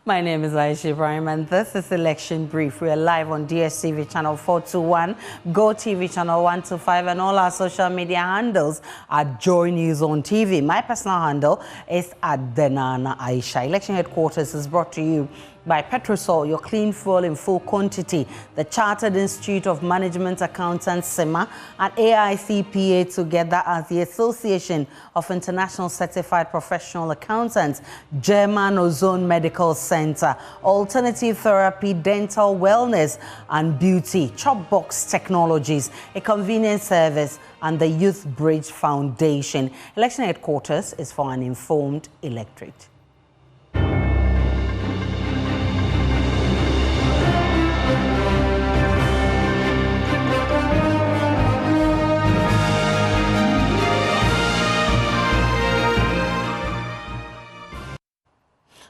My name is Aisha Ibrahim, and this is Election Brief. We are live on DSTV channel 421, GoTV channel 125, and all our social media handles at Joy News on TV. My personal handle is @Denana Aisha. Election Headquarters is brought to you by Petrosol, your clean fuel in full quantity, the Chartered Institute of Management Accountants, SEMA, and AICPA together as the Association of International Certified Professional Accountants, German Ozone Medical Center, Alternative Therapy, Dental Wellness and Beauty, Chopbox Technologies, a convenience service, and the Youth Bridge Foundation. Election Headquarters is for an informed electorate.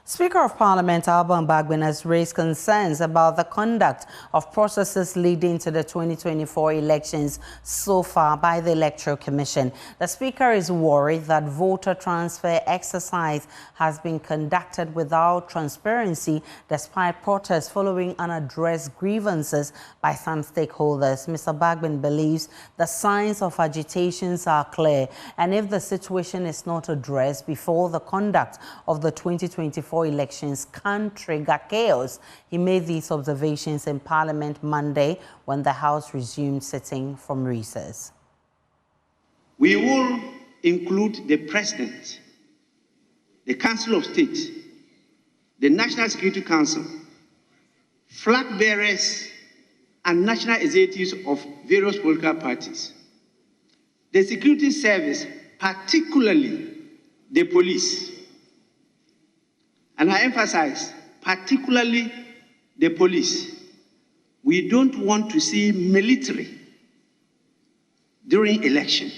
Speaker of Parliament Alban Bagbin has raised concerns about the conduct of processes leading to the 2024 elections so far by the Electoral Commission. The Speaker is worried that voter transfer exercise has been conducted without transparency despite protests following unaddressed grievances by some stakeholders. Mr. Bagbin believes the signs of agitations are clear, and if the situation is not addressed before the conduct of the 2024 elections can trigger chaos. He made these observations in Parliament Monday when the House resumed sitting from recess. We will include the President, the Council of State, the National Security Council, flag bearers, and national executives of various political parties. The security service, particularly the police, and I emphasize, particularly the police. We don't want to see military during election.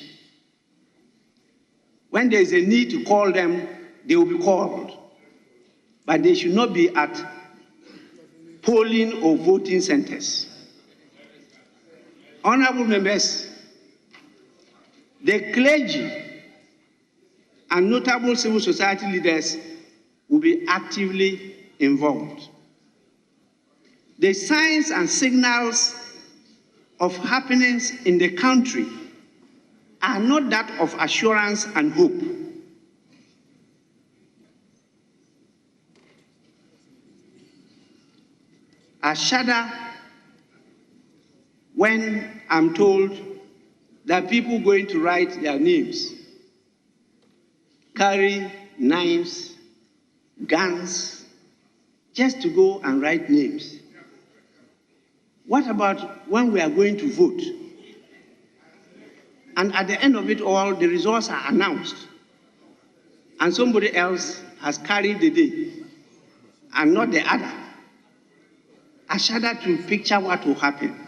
When there is a need to call them, they will be called. But they should not be at polling or voting centers. Honorable members, the clergy and notable civil society leaders will be actively involved. The signs and signals of happenings in the country are not that of assurance and hope. I shudder when I'm told that people going to write their names carry knives, guns, just to go and write names. What about when we are going to vote? And at the end of it all, the results are announced, and somebody else has carried the day, and not the other. I shudder to picture what will happen.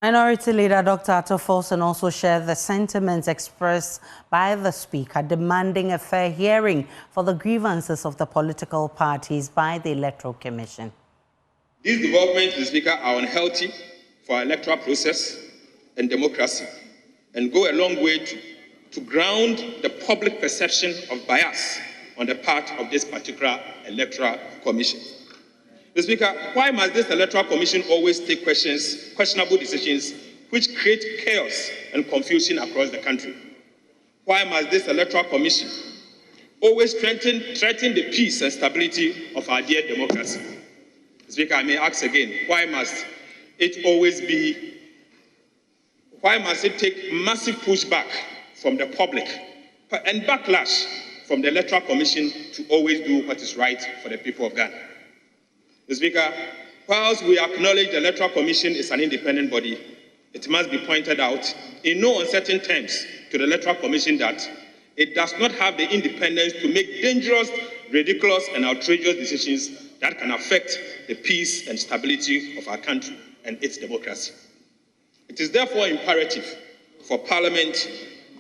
Minority Leader Dr. Ato Folson also shared the sentiments expressed by the Speaker, demanding a fair hearing for the grievances of the political parties by the Electoral Commission. These developments, Mr. Speaker, are unhealthy for our electoral process and democracy, and go a long way to ground the public perception of bias on the part of this particular Electoral Commission. Mr. Speaker, why must this Electoral Commission always take questionable decisions which create chaos and confusion across the country? Why must this Electoral Commission always threaten the peace and stability of our dear democracy? Mr. Speaker, I may ask again, why must it take massive pushback from the public and backlash from the Electoral Commission to always do what is right for the people of Ghana? Mr. Speaker, whilst we acknowledge the Electoral Commission is an independent body, it must be pointed out in no uncertain terms to the Electoral Commission that it does not have the independence to make dangerous, ridiculous, and outrageous decisions that can affect the peace and stability of our country and its democracy. It is therefore imperative for Parliament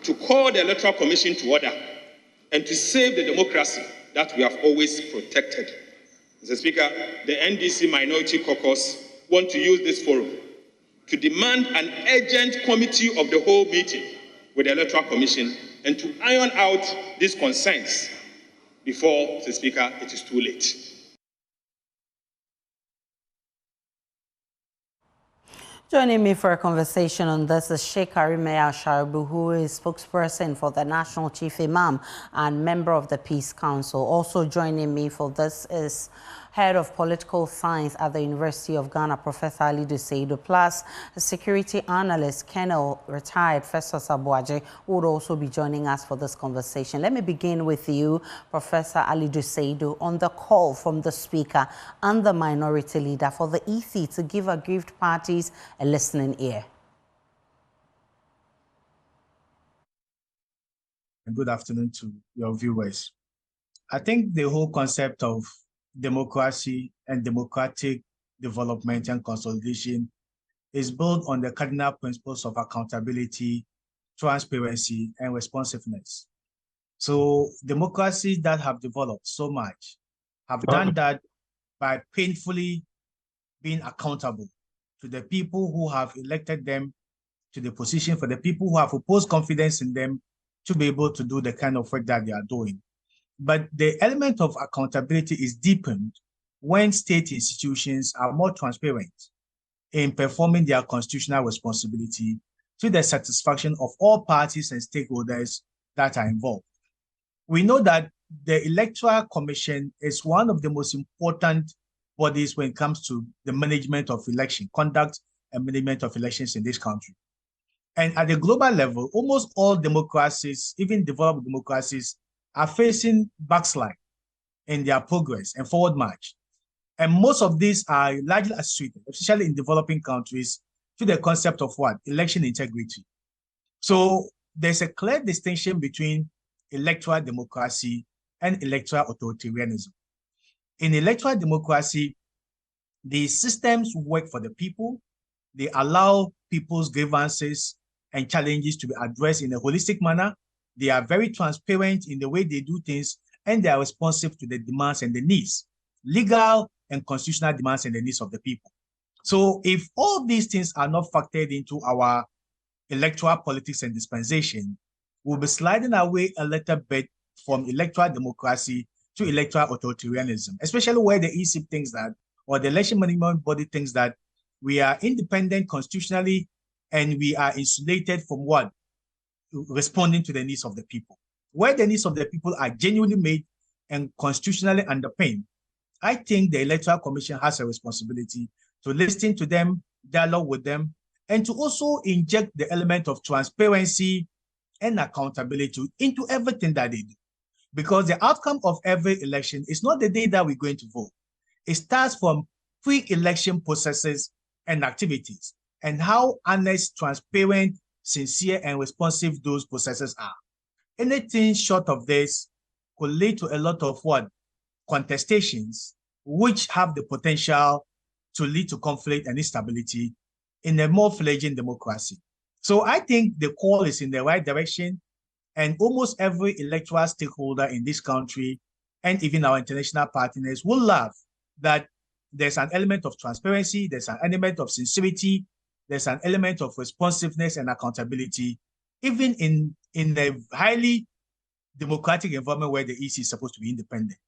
to call the Electoral Commission to order and to save the democracy that we have always protected. Mr. Speaker, the NDC Minority Caucus want to use this forum to demand an urgent committee of the whole meeting with the Electoral Commission and to iron out these concerns before, Mr. Speaker, it is too late. Joining me for a conversation on this is Sheikh Arimaya Sharibu, who is spokesperson for the National Chief Imam and member of the Peace Council. Also joining me for this is Head of Political Science at the University of Ghana, Professor Ali Duseido, plus security analyst, Colonel retired Festus Abuaje, who would also be joining us for this conversation. Let me begin with you, Professor Ali Duseido, on the call from the Speaker and the Minority Leader for the EC to give aggrieved parties a listening ear. Good afternoon to your viewers. I think the whole concept of democracy and democratic development and consolidation is built on the cardinal principles of accountability, transparency, and responsiveness. So democracies that have developed so much have done that by painfully being accountable to the people who have elected them to the position, for the people who have reposed confidence in them to be able to do the kind of work that they are doing. But the element of accountability is deepened when state institutions are more transparent in performing their constitutional responsibility to the satisfaction of all parties and stakeholders that are involved. We know that the Electoral Commission is one of the most important bodies when it comes to the management of election, conduct and management of elections in this country. And at the global level, almost all democracies, even developed democracies, are facing backslide in their progress and forward march. And most of these are largely associated, especially in developing countries, to the concept of what? Election integrity. So there's a clear distinction between electoral democracy and electoral authoritarianism. In electoral democracy, the systems work for the people. They allow people's grievances and challenges to be addressed in a holistic manner. They are very transparent in the way they do things, and they are responsive to the demands and the needs, legal and constitutional demands and the needs of the people. So if all these things are not factored into our electoral politics and dispensation, we'll be sliding away a little bit from electoral democracy to electoral authoritarianism, especially where the EC thinks that, or the election management body thinks that we are independent constitutionally and we are insulated from what? Responding to the needs of the people. Where the needs of the people are genuinely made and constitutionally underpinned, I think the Electoral Commission has a responsibility to listen to them, dialogue with them, and to also inject the element of transparency and accountability into everything that they do. Because the outcome of every election is not the day that we're going to vote. It starts from pre-election processes and activities, and how honest, transparent, sincere, and responsive those processes are. Anything short of this could lead to a lot of what? Contestations, which have the potential to lead to conflict and instability in a more fledgling democracy. So I think the call is in the right direction, and almost every electoral stakeholder in this country and even our international partners will love that there's an element of transparency, there's an element of sincerity, there's an element of responsiveness and accountability, even in a highly democratic environment where the EC is supposed to be independent.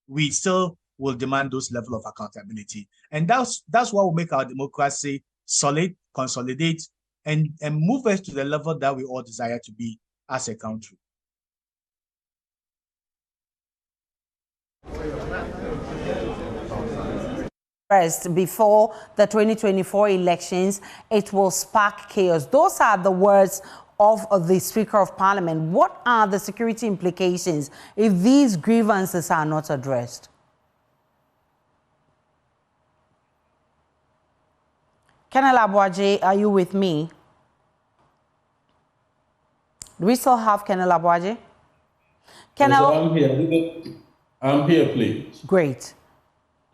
We still will demand those level of accountability. And that's what will make our democracy solid, consolidate, and move us to the level that we all desire to be as a country. Before the 2024 elections, it will spark chaos. Those are the words of the Speaker of Parliament. What are the security implications if these grievances are not addressed? Colonel Abuaje, are you with me? Do we still have Colonel Abuaje? Colonel, yes, I'm here. I'm here, please. Great.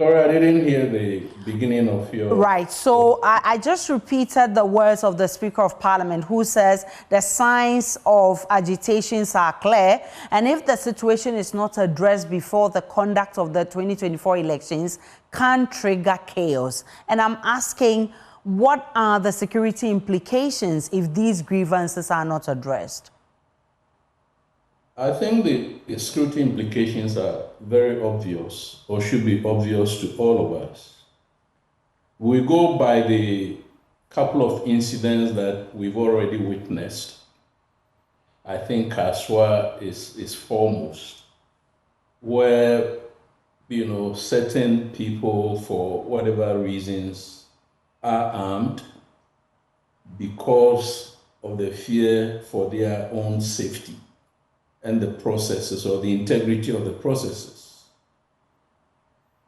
Sorry, I didn't hear the beginning of your... Right, so I just repeated the words of the Speaker of Parliament, who says the signs of agitations are clear, and if the situation is not addressed before the conduct of the 2024 elections, can trigger chaos. And I'm asking, what are the security implications if these grievances are not addressed? I think the security implications are very obvious, or should be obvious to all of us. We go by the couple of incidents that we've already witnessed. I think Kaswa is foremost, where certain people, for whatever reasons, are armed because of the fear for their own safety and the processes or the integrity of the processes.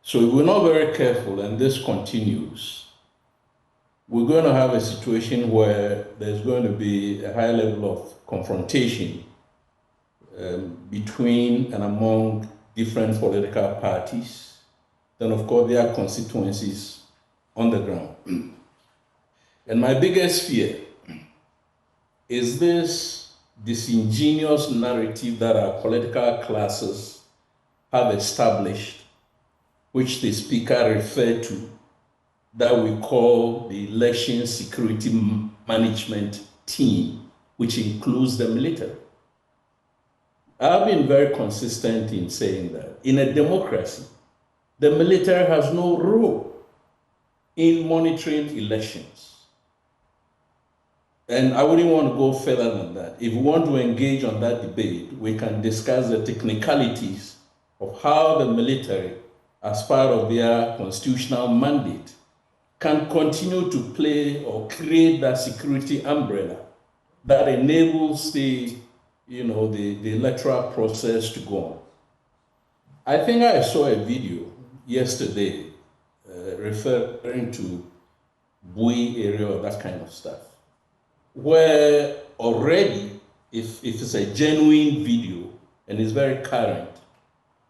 So if we're not very careful and this continues, we're going to have a situation where there's going to be a high level of confrontation between and among different political parties. Then, of course, there are constituencies on the ground. And my biggest fear is this disingenuous narrative that our political classes have established, which the speaker referred to, that we call the election security management team, which includes the military. I've been very consistent in saying that in a democracy, the military has no role in monitoring elections. And I wouldn't want to go further than that. If we want to engage on that debate, we can discuss the technicalities of how the military, as part of their constitutional mandate, can continue to play or create that security umbrella that enables the electoral process to go on. I think I saw a video yesterday referring to Bui area or that kind of stuff, where already, if it's a genuine video and is very current,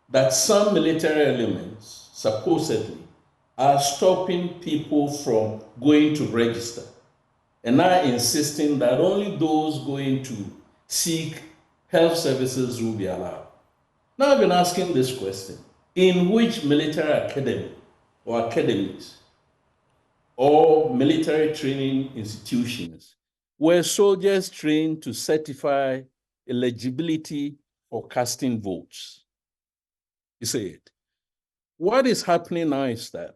that some military elements supposedly are stopping people from going to register and are insisting that only those going to seek health services will be allowed. Now I've been asking this question: in which military academy or academies or military training institutions were soldiers trained to certify eligibility for casting votes? You see it. What is happening now is that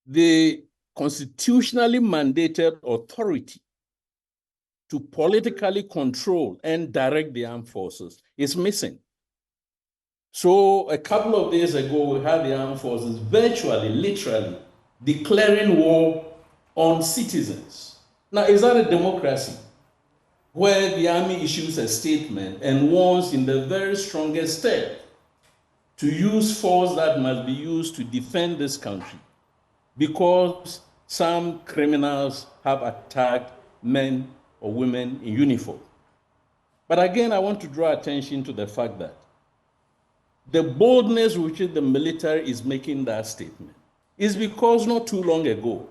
the constitutionally mandated authority to politically control and direct the armed forces is missing. So a couple of days ago, we had the armed forces virtually, literally, declaring war on citizens. Now, is that a democracy where the army issues a statement and warns in the very strongest terms to use force that must be used to defend this country because some criminals have attacked men or women in uniform? But again, I want to draw attention to the fact that the boldness with which the military is making that statement is because not too long ago,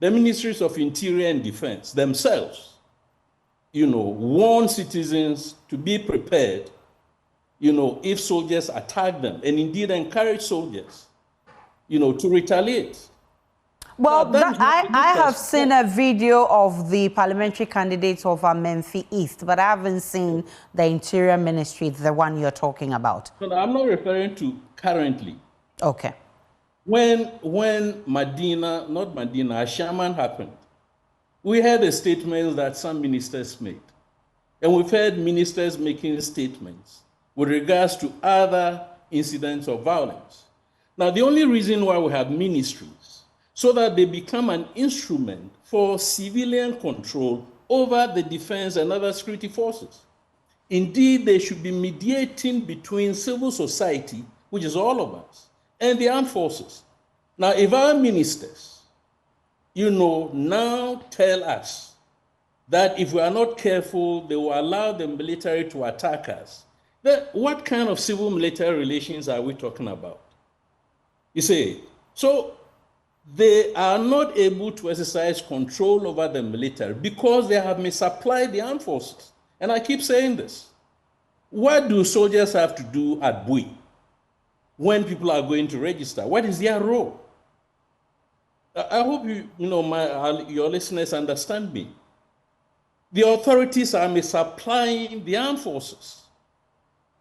the ministries of Interior and Defense themselves, warn citizens to be prepared, if soldiers attack them, and indeed encourage soldiers, to retaliate. Well, I have seen a video of the parliamentary candidates of Menfi East, but I haven't seen the Interior Ministry, the one you're talking about. No, I'm not referring to currently. Okay. When Ashaman happened, we heard the statements that some ministers made. And we've heard ministers making statements with regards to other incidents of violence. Now, the only reason why we have ministries so that they become an instrument for civilian control over the defense and other security forces. Indeed, they should be mediating between civil society, which is all of us, and the armed forces. Now, if our ministers, now tell us that if we are not careful, they will allow the military to attack us, then what kind of civil-military relations are we talking about? You see, so they are not able to exercise control over the military because they have misapplied the armed forces. And I keep saying this. What do soldiers have to do at Bui when people are going to register? What is their role? I hope your listeners understand me. the authorities are misapplying the armed forces.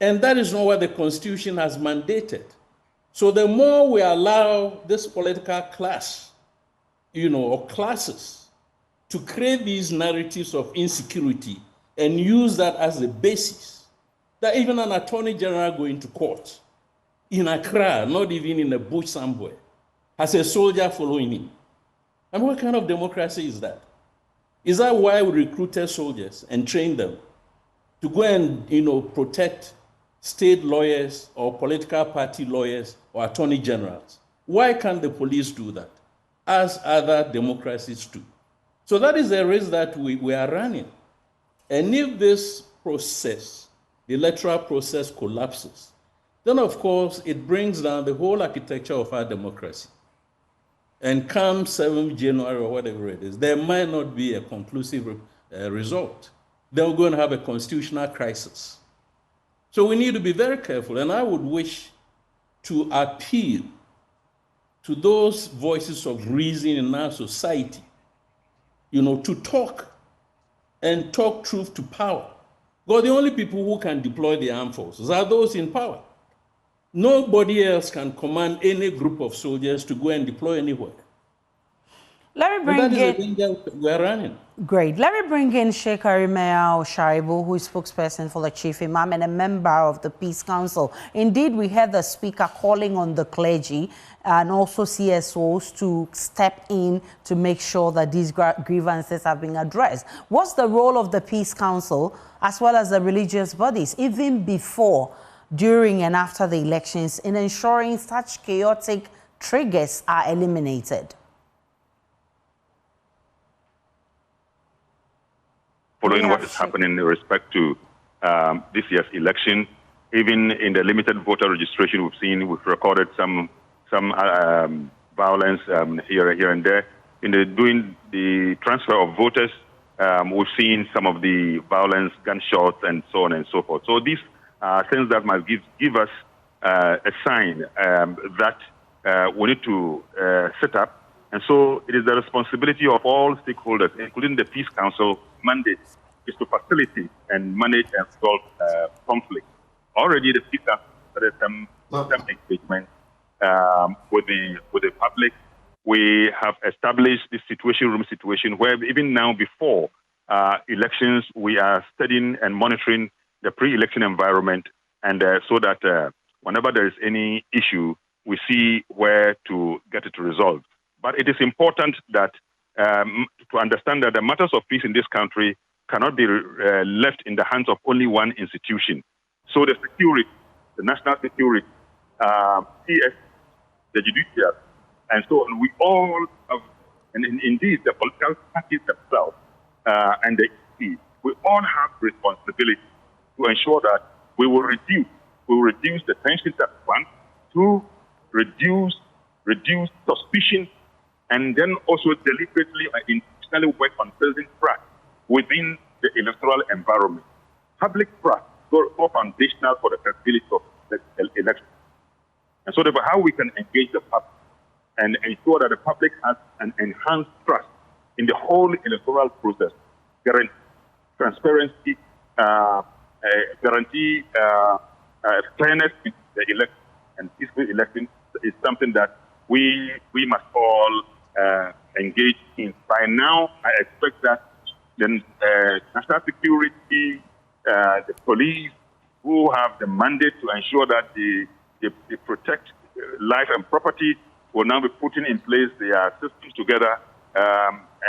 And that is not what the Constitution has mandated. So the more we allow this political class, or classes, to create these narratives of insecurity and use that as a basis, that even an attorney general going to court in Accra, not even in a bush somewhere, has a soldier following him. And what kind of democracy is that? Is that why we recruited soldiers and trained them to go and, protect state lawyers or political party lawyers or attorney generals? Why can't the police do that, as other democracies do? So that is the race that we are running. And if this process, the electoral process, collapses, then of course it brings down the whole architecture of our democracy. And come 7th January or whatever it is, there might not be a conclusive result. Then we're going to have a constitutional crisis. So we need to be very careful. And I would wish to appeal to those voices of reason in our society, to talk and talk truth to power. Because the only people who can deploy the armed forces are those in power. Nobody else can command any group of soldiers to go and deploy anywhere. Let me bring that is in... the danger we're running. Great. Let me bring in Sheikh Arimea Osharibu, who is spokesperson for the Chief Imam and a member of the Peace Council. Indeed, we heard the speaker calling on the clergy and also CSOs to step in to make sure that these grievances have been addressed. What's the role of the Peace Council as well as the religious bodies, even before, during and after the elections, in ensuring such chaotic triggers are eliminated? Following what is happening in respect to this year's election, even in the limited voter registration we've recorded some violence here and there. Doing the transfer of voters, we've seen some of the violence, gunshots, and so on and so forth. So these things that might give us a sign that we need to set up. And so it is the responsibility of all stakeholders, including the Peace Council mandate, is to facilitate and manage and solve conflict. Already the Peace Council started some engagement with the public. We have established this room situation where even now before elections, we are studying and monitoring the pre-election environment, and so that whenever there is any issue, we see where to get it resolved. But it is important that to understand that the matters of peace in this country cannot be left in the hands of only one institution. So the security, the national security, CS, the judiciary, and so on, we all have, and indeed the political parties themselves and the EC, we all have responsibility to ensure that we will reduce the tensions at one, to reduce suspicion, and then also deliberately and intentionally work on building trust within the electoral environment. Public trust is so foundational for the credibility of the election. And so therefore, how we can engage the public and ensure that the public has an enhanced trust in the whole electoral process, guarantee transparency, guarantee fairness in the election and peaceful election is something that we must all engage in. By now, I expect that the national security, the police, who have the mandate to ensure that they protect life and property, will now be putting in place their systems together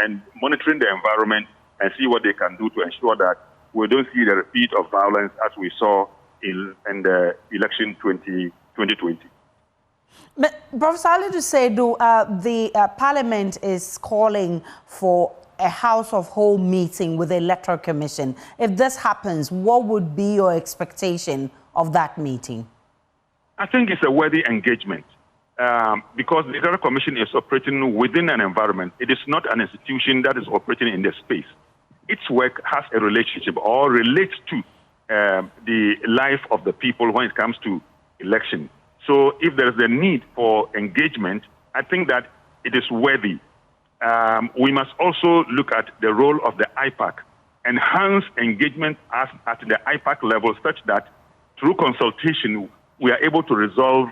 and monitoring the environment and see what they can do to ensure that we don't see the repeat of violence as we saw in the election 2020. Professor Alidu Seidu, the Parliament is calling for a House of Whole meeting with the Electoral Commission. If this happens, what would be your expectation of that meeting? I think it's a worthy engagement because the Electoral Commission is operating within an environment. It is not an institution that is operating in the space. Its work has a relationship or relates to the life of the people when it comes to election. So if there's a need for engagement, I think that it is worthy. We must also look at the role of the IPAC enhance engagement at the IPAC level such that through consultation, we are able to resolve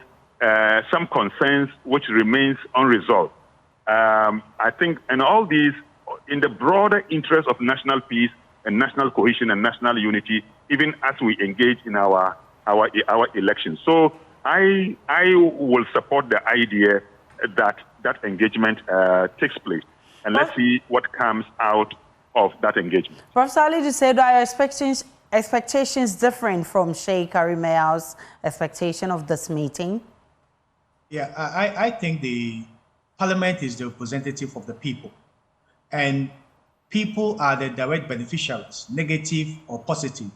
some concerns which remains unresolved. I think, and all these in the broader interest of national peace and national cohesion and national unity, even as we engage in our elections. So I will support the idea that engagement takes place, and let's see what comes out of that engagement. Professor Ali said, are expectations different from Sheikh Arimeau's expectation of this meeting? Yeah, I think the Parliament is the representative of the people, and people are the direct beneficiaries, negative or positive,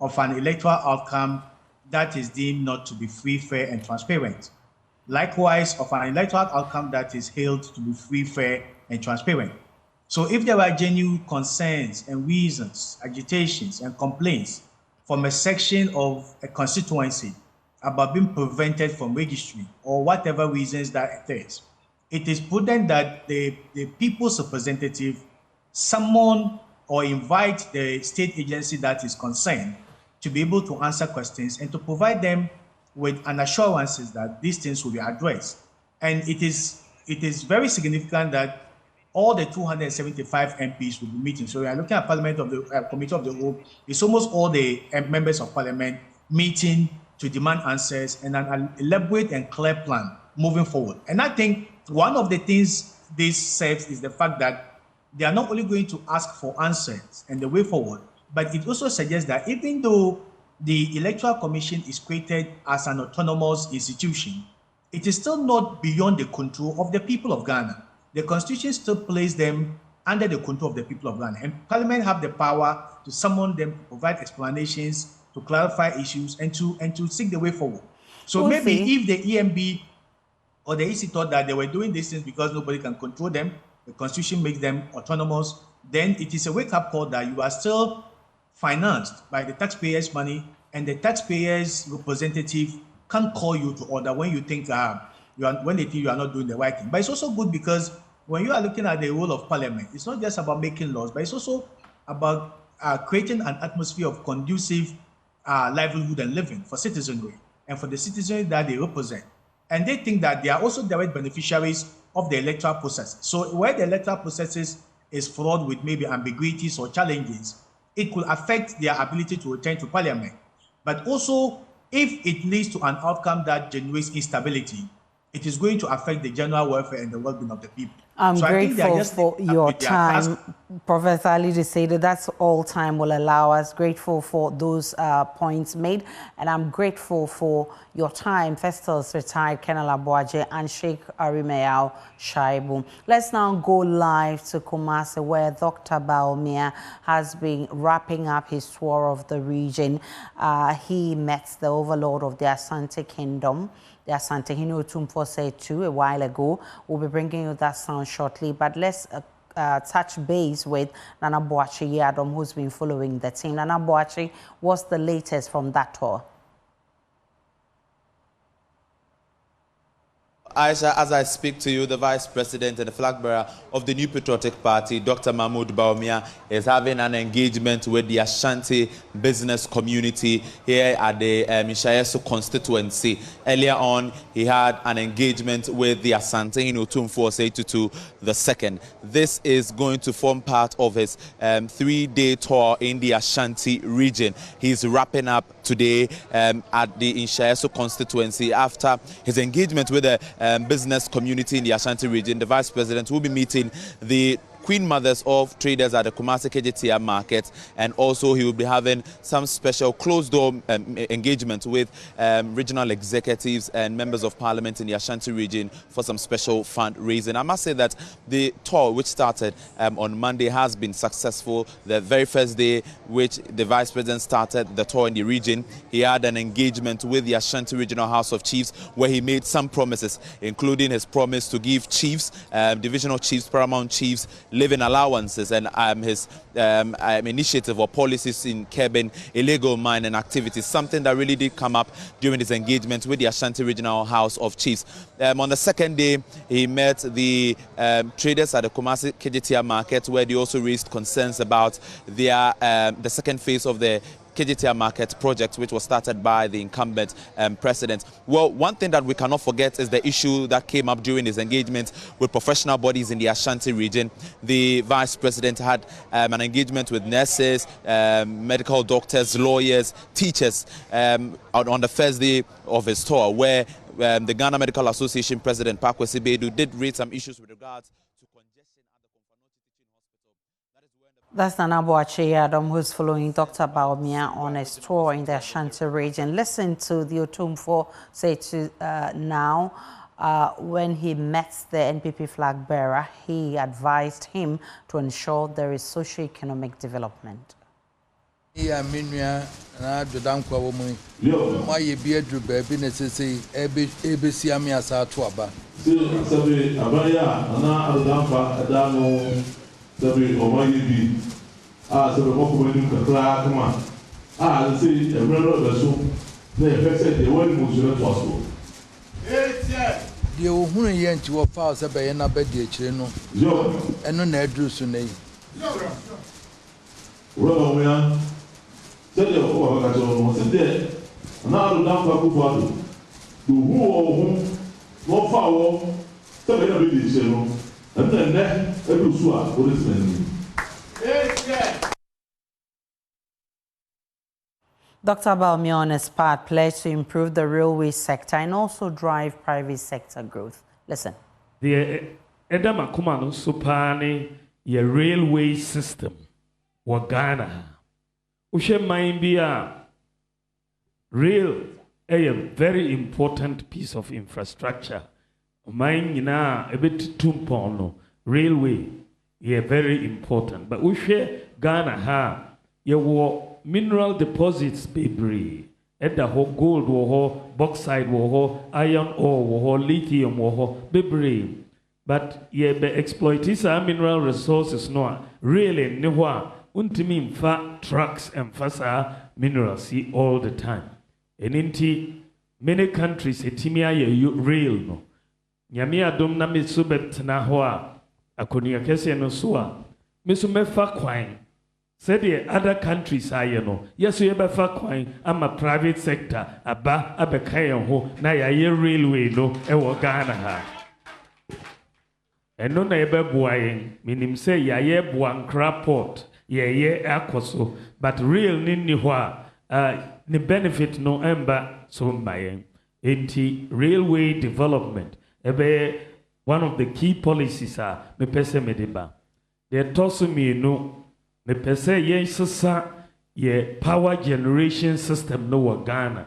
of an electoral outcome that is deemed not to be free, fair, and transparent. Likewise, of an electoral outcome that is held to be free, fair, and transparent. So if there are genuine concerns and reasons, agitations, and complaints from a section of a constituency about being prevented from registering or whatever reasons that it is, it is prudent that the people's representative summon or invite the state agency that is concerned to be able to answer questions and to provide them with an assurances that these things will be addressed. And it is very significant that all the 275 MPs will be meeting. So we are looking at Parliament of the Committee of the Whole. It's almost all the members of Parliament meeting to demand answers and an elaborate and clear plan moving forward. And I think one of the things this serves is the fact that they are not only going to ask for answers and the way forward, but it also suggests that even though the Electoral Commission is created as an autonomous institution, it is still not beyond the control of the people of Ghana. The Constitution still places them under the control of the people of Ghana, and Parliament have the power to summon them, to provide explanations, to clarify issues, and to seek the way forward. So maybe if the EMB or the EC thought that they were doing these things because nobody can control them, the Constitution makes them autonomous, then it is a wake-up call that you are still financed by the taxpayers' money, and the taxpayers' representative can call you to order when you think when they think you are not doing the right thing. But it's also good because when you are looking at the role of Parliament, it's not just about making laws, but it's also about creating an atmosphere of conducive livelihood and living for citizenry and for the citizenry that they represent. And they think that they are also direct beneficiaries of the electoral process. So where the electoral processes is fraught with maybe ambiguities or challenges, it could affect their ability to return to Parliament. But also, if it leads to an outcome that generates instability, it is going to affect the general welfare and the well-being of the people. I'm grateful for your time, Professor Ali said that's all time will allow us. Grateful for those points made, and I'm grateful for your time, Festus retired Colonel Abuaje and Sheikh Arimeau Shaibu. Let's now go live to Kumasi, where Dr. Baumia has been wrapping up his tour of the region. He met the overlord of the Asante Kingdom, the Asante Otumfuo said too a while ago. We'll be bringing you that sound shortly, but let's touch base with Nana Boachi Yadom, who's been following the team. Nana Boachi, what's the latest from that tour? Aisha, as I speak to you, the Vice President and the flag bearer of the New Patriotic Party, Dr. Mahmoud Baumia, is having an engagement with the Ashanti business community here at the Mishayesu constituency. Earlier on, he had an engagement with the Asante Otumfuo Seitutu II. This is going to form part of his 3-day tour in the Ashanti region. He's wrapping up today at the Mishayesu constituency after his engagement with the business community in the Ashanti region. The Vice President will be meeting the Queen Mothers of traders at the Kumasi KJTR market, and also he will be having some special closed-door engagement with regional executives and members of parliament in the Ashanti region for some special fundraising. I must say that the tour, which started on Monday, has been successful. The very first day which the Vice President started the tour in the region, he had an engagement with the Ashanti Regional House of Chiefs where he made some promises, including his promise to give chiefs, divisional chiefs, paramount chiefs, living allowances and his initiative or policies in curbing illegal mining activities, something that really did come up during his engagement with the Ashanti Regional House of Chiefs. On the second day, he met the traders at the Kumasi KJTR market, where they also raised concerns about their the second phase of the KJTR market project, which was started by the incumbent president. Well, one thing that we cannot forget is the issue that came up during his engagement with professional bodies in the Ashanti region. The vice president had an engagement with nurses, medical doctors, lawyers, teachers on the first day of his tour, where the Ghana Medical Association president, Pakwesi Bedu, did raise some issues with regards to congestion at the Confanote Teaching Hospital. That's Nana Boache Adam, who's following Dr. Baumia on his tour in the Ashanti region. Listen to the Otumfo say to now, when he met the NPP flag bearer, he advised him to ensure there is socio-economic development. Yeah, Minya, and I do damn woman. My beard drew baby necessary, ABC Amias are to Abba. Sabi Abaya, and I Adampa, Adamo, Sabi Omayi, Sabi Mokuman, Kakla, come on. They say a brother of the soup, they said they weren't possible. You who ain't to a house about an abedi chino, and no Nedru Sunday. Well, we are. Tell your father was dead. And now the damn Paku to who or whom, no foul, tell everybody, and then every swap for this man. Dr. Baumia on his part pledged to improve the railway sector and also drive private sector growth. Listen. The Edama Kumano Supani, your railway system, wa Ghana. Ushe Maimbia rail a very important piece of infrastructure. Mine na a bit tumpono railway very important. But Ushe Ghana ha ye mineral deposits bebree. At the whole gold wo bauxite wo iron ore wo lithium wo bebree. But ye be exploiting our mineral resources no really ne untimi mfa trucks and fasa minerals all the time. And inti many countries etimia ye rail no. Nyame adom na me so betena ho a akonia kese no so a me so mefa kwan. Said the other countries are no. Yes, we befa kwan ama private sector aba abekaye ho na ye railway no e wo Ghana ha. Eno na ebe boayen minim say ye Boankra port ye akoso but real ni hwa the benefit no emba so mbayen enti railway development ebe one of the key policies are me pese mediba the tosumi no me pese yen sesa ye power generation system no wa Ghana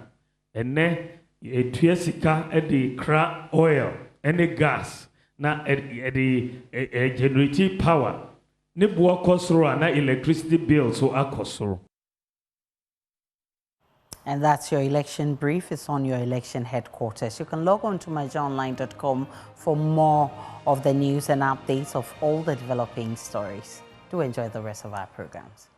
ene etuasika e de cra oil ene gas na e generative power ne boa kosoro na electricity bill so akosoro. And that's your election brief. It's on your election headquarters. You can log on to myjohnline.com for more of the news and updates of all the developing stories. Do enjoy the rest of our programs.